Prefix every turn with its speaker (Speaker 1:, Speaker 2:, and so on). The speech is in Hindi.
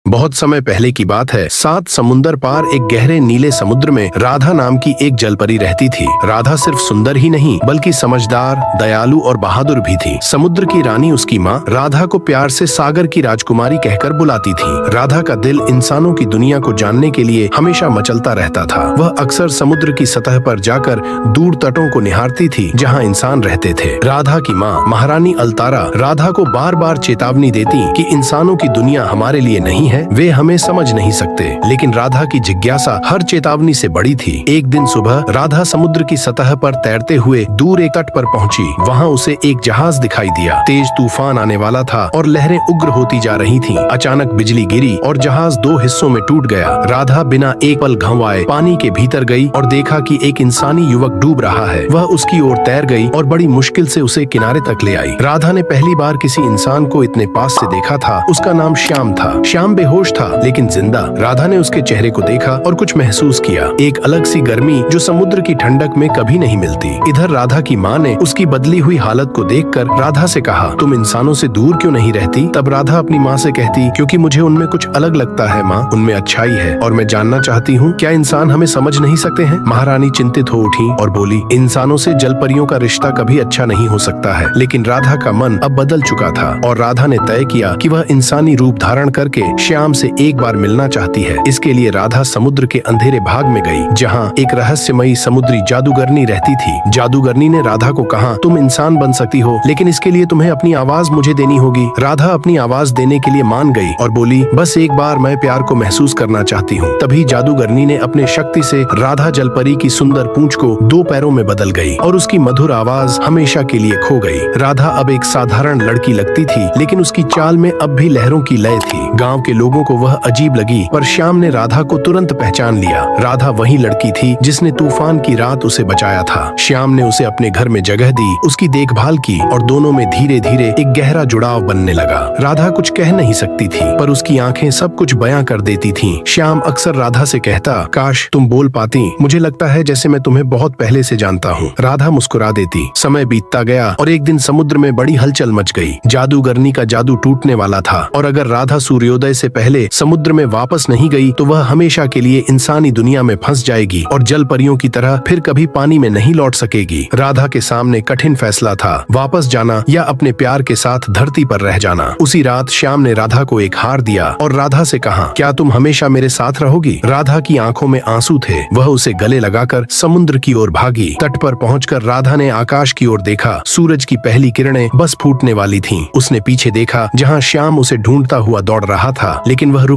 Speaker 1: बहुत समय पहले की बात है। 7 समुंदर पार एक गहरे नीले समुद्र में राधा नाम की एक जलपरी रहती थी। राधा सिर्फ सुंदर ही नहीं बल्कि समझदार, दयालु और बहादुर भी थी। समुद्र की रानी उसकी माँ राधा को प्यार से सागर की राजकुमारी कहकर बुलाती थी। राधा का दिल इंसानों की दुनिया को जानने के लिए हमेशा मचलता रहता था। वह अक्सर समुद्र की सतह पर जाकर दूर तटों को निहारती थी जहाँ इंसान रहते थे। राधा की माँ महारानी अलतारा राधा को बार बार चेतावनी देती कि इंसानों की दुनिया हमारे लिए नहीं है, वे हमें समझ नहीं सकते। लेकिन राधा की जिज्ञासा हर चेतावनी से बड़ी थी। एक दिन सुबह राधा समुद्र की सतह पर तैरते हुए दूर एक तट पर पहुंची। वहां उसे एक जहाज दिखाई दिया। तेज तूफान आने वाला था और लहरें उग्र होती जा रही थीं। अचानक बिजली गिरी और जहाज 2 हिस्सों में टूट गया। राधा बिना एक पल घंवाए पानी के भीतर गई और देखा कि एक इंसानी युवक डूब रहा है। वह उसकी ओर तैर गई और बड़ी मुश्किल से उसे किनारे तक ले आई। राधा ने पहली बार किसी इंसान को इतने पास से देखा था। उसका नाम श्याम था। श्याम बेहोश था लेकिन जिंदा। राधा ने उसके चेहरे को देखा और कुछ महसूस किया, एक अलग सी गर्मी जो समुद्र की ठंडक में कभी नहीं मिलती। इधर राधा की माँ ने उसकी बदली हुई हालत को देखकर राधा से कहा, तुम इंसानों से दूर क्यों नहीं रहती? तब राधा अपनी माँ से कहती, क्योंकि मुझे उनमें कुछ अलग लगता है माँ, उनमें अच्छाई है और मैं जानना चाहती हूँ क्या इंसान हमें समझ नहीं सकते हैं? महारानी चिंतित हो उठी और बोली, इंसानों से जलपरियों का रिश्ता कभी अच्छा नहीं हो सकता है। लेकिन राधा का मन अब बदल चुका था और राधा ने तय किया कि वह इंसानी रूप धारण करके श्याम से एक बार मिलना चाहती है। इसके लिए राधा समुद्र के अंधेरे भाग में गई जहाँ एक रहस्यमयी समुद्री जादूगरनी रहती थी। जादूगरनी ने राधा को कहा, तुम इंसान बन सकती हो लेकिन इसके लिए तुम्हें अपनी आवाज मुझे देनी होगी। राधा अपनी आवाज देने के लिए मान गई और बोली, बस एक बार मैं प्यार को महसूस करना चाहती हूँ। तभी जादूगरनी ने अपने शक्ति से राधा जलपरी की सुंदर पूंछ को 2 पैरों में बदल गई और उसकी मधुर आवाज हमेशा के लिए खो गई। राधा अब एक साधारण लड़की लगती थी लेकिन उसकी चाल में अब भी लहरों की लय थी। गाँव के लोगों को वह अजीब लगी पर श्याम ने राधा को तुरंत पहचान लिया। राधा वही लड़की थी जिसने तूफान की रात उसे बचाया था। श्याम ने उसे अपने घर में जगह दी, उसकी देखभाल की और दोनों में धीरे धीरे एक गहरा जुड़ाव बनने लगा। राधा कुछ कह नहीं सकती थी पर उसकी आंखें सब कुछ बयां कर देती थीं। श्याम अक्सर राधा से कहता, काश तुम बोल पाती, मुझे लगता है जैसे मैं तुम्हें बहुत पहले से जानता हूँ। राधा मुस्कुरा देती। समय बीतता गया और एक दिन समुद्र में बड़ी हलचल मच गई। जादूगरनी का जादू टूटने वाला था और अगर राधा सूर्योदय से पहले समुद्र में वापस नहीं गई तो वह हमेशा के लिए इंसानी दुनिया में फंस जाएगी और जल परियों की तरह फिर कभी पानी में नहीं लौट सकेगी। राधा के सामने कठिन फैसला था, वापस जाना या अपने प्यार के साथ धरती पर रह जाना। उसी रात श्याम ने राधा को एक हार दिया और राधा से कहा, क्या तुम हमेशा मेरे साथ रहोगी? राधा की आंखों में आंसू थे। वह उसे गले लगाकर समुद्र की ओर भागी। तट पर पहुंचकर राधा ने आकाश की ओर देखा। सूरज की पहली किरणें बस फूटने वाली थीं। उसने पीछे देखा जहां श्याम उसे ढूंढता हुआ दौड़ रहा था लेकिन वह